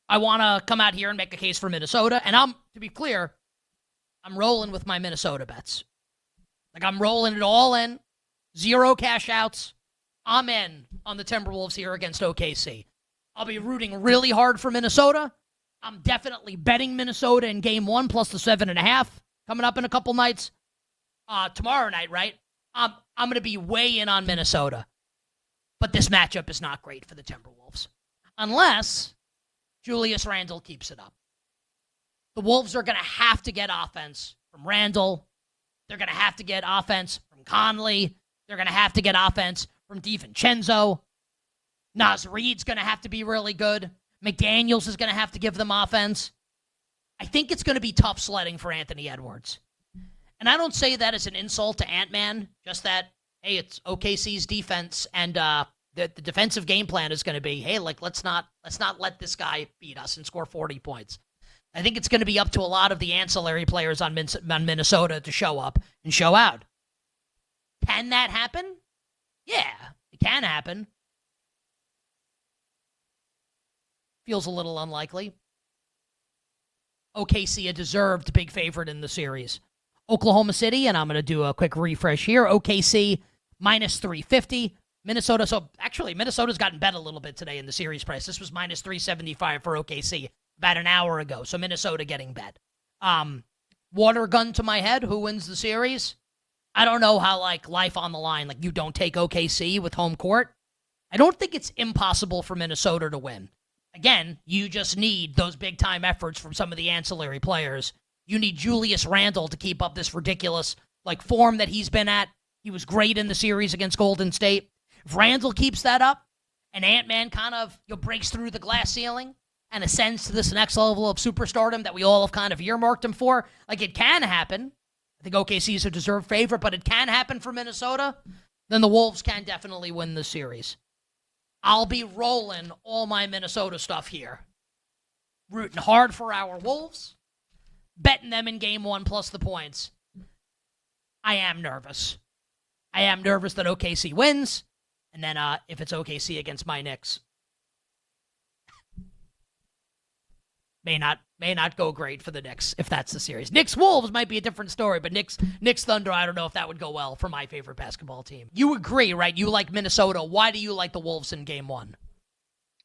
I want to come out here and make a case for Minnesota. And to be clear, I'm rolling with my Minnesota bets. Like, I'm rolling it all in. 0 cash outs. I'm in on the Timberwolves here against OKC. I'll be rooting really hard for Minnesota. I'm definitely betting Minnesota in game 1 plus the 7.5 coming up in a couple nights. Tomorrow night, right? I'm going to be way in on Minnesota. But this matchup is not great for the Timberwolves. Unless Julius Randle keeps it up. The Wolves are going to have to get offense from Randle. They're going to have to get offense from Conley. They're going to have to get offense from DiVincenzo. Naz Reid's going to have to be really good. McDaniels is going to have to give them offense. I think it's going to be tough sledding for Anthony Edwards. And I don't say that as an insult to Ant-Man, just that, hey, it's OKC's defense, and the defensive game plan is going to be, hey, like, let's not let this guy beat us and score 40 points. I think it's going to be up to a lot of the ancillary players on Minnesota to show up and show out. Can that happen? Yeah, it can happen. Feels a little unlikely. OKC, a deserved big favorite in the series. Oklahoma City, and I'm going to do a quick refresh here. OKC, minus 350. Minnesota, so actually, Minnesota's gotten bet a little bit today in the series price. This was minus 375 for OKC about an hour ago, so Minnesota getting bet. Water gun to my head, who wins the series? I don't know how, like, life on the line, like, you don't take OKC with home court. I don't think it's impossible for Minnesota to win. Again, you just need those big-time efforts from some of the ancillary players. You need Julius Randle to keep up this ridiculous, like, form that he's been at. He was great in the series against Golden State. If Randle keeps that up and Ant-Man kind of breaks through the glass ceiling and ascends to this next level of superstardom that we all have kind of earmarked him for, like, it can happen. I think OKC is a deserved favorite, but it can happen for Minnesota. Then the Wolves can definitely win the series. I'll be rolling all my Minnesota stuff here. Rooting hard for our Wolves. Betting them in game 1 plus the points. I am nervous. I am nervous that OKC wins. And then if it's OKC against my Knicks, may not go great for the Knicks if that's the series. Knicks-Wolves might be a different story, but Knicks-Thunder, I don't know if that would go well for my favorite basketball team. You agree, right? You like Minnesota. Why do you like the Wolves in game 1?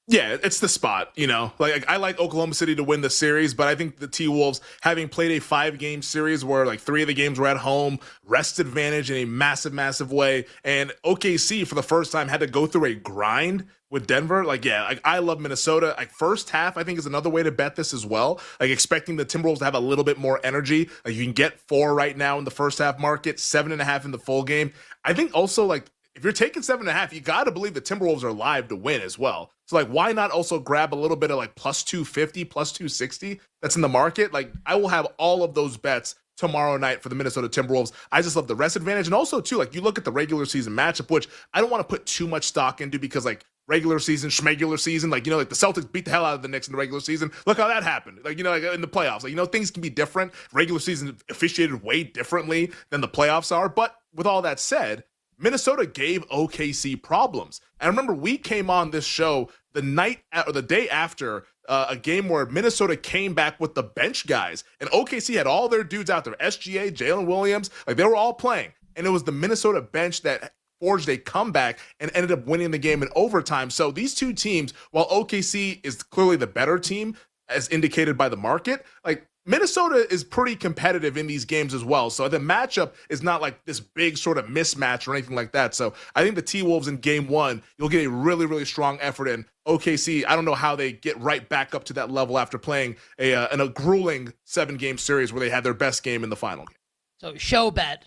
Yeah, it's the spot, you know. Like, I like Oklahoma City to win the series, but I think the T-Wolves, having played a 5-game series where, like, 3 of the games were at home, rest advantage in a massive, massive way, and OKC, for the first time, had to go through a grind with Denver. Like, yeah, like, I love Minnesota. Like, first half, I think, is another way to bet this as well. Like, expecting the Timberwolves to have a little bit more energy. Like, you can get 4 right now in the first half market, 7.5 in the full game. I think also, like, if you're taking 7.5, you got to believe the Timberwolves are live to win as well. So, like, why not also grab a little bit of, like, plus 250, plus 260 that's in the market? Like, I will have all of those bets tomorrow night for the Minnesota Timberwolves. I just love the rest advantage. And also, too, like, you look at the regular season matchup, which I don't want to put too much stock into because, like, regular season, schmegular season, like, you know, like the Celtics beat the hell out of the Knicks in the regular season. Look how that happened. Like, you know, like in the playoffs, like, you know, things can be different. Regular season officiated way differently than the playoffs are. But with all that said, Minnesota gave OKC problems. And I remember we came on this show the day after a game where Minnesota came back with the bench guys. And OKC had all their dudes out there, SGA, Jalen Williams, like they were all playing. And it was the Minnesota bench that forged a comeback and ended up winning the game in overtime. So these two teams, while OKC is clearly the better team, as indicated by the market, like Minnesota is pretty competitive in these games as well. So the matchup is not like this big sort of mismatch or anything like that. So I think the T-Wolves in game 1, you'll get a really, really strong effort in. OKC, I don't know how they get right back up to that level after playing a grueling 7-game series where they had their best game in the final game. So show bet.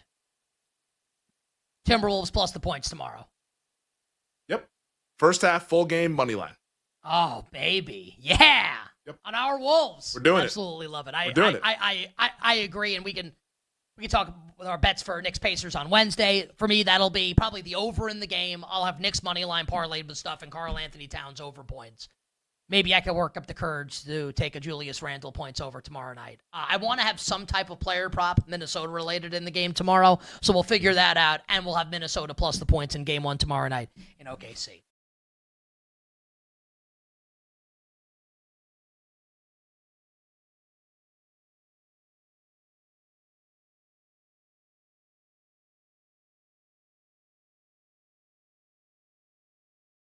Timberwolves plus the points tomorrow. Yep. First half, full game, money line. Oh, baby. Yeah. Yep. On our Wolves. We're doing Absolutely love it. We're doing it. I agree, and we can talk with our bets for Knicks Pacers on Wednesday. For me, that'll be probably the over in the game. I'll have Knicks money line parlayed with stuff and Karl Anthony Towns over points. Maybe I can work up the courage to take a Julius Randle points over tomorrow night. I want to have some type of player prop Minnesota related in the game tomorrow, so we'll figure that out, and we'll have Minnesota plus the points in game 1 tomorrow night in OKC.